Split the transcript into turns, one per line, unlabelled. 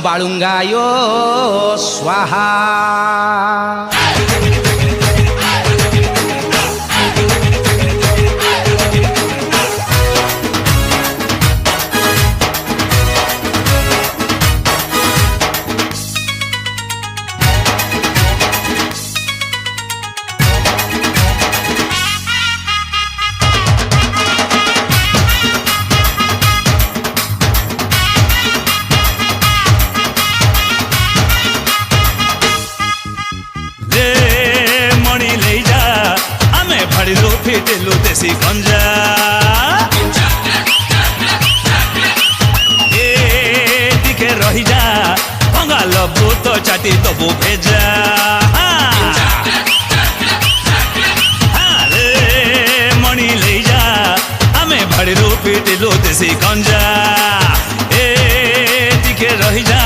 बाळुंगायो स्वाहा।
फिटिलु देसी गंजा ए दिखे रही जा भंगा लबु तो चाटी तबु भेजा। रे मणि ले जा आमे भाड़ी फिटिलु देसी गंजा ए दिखे रही जा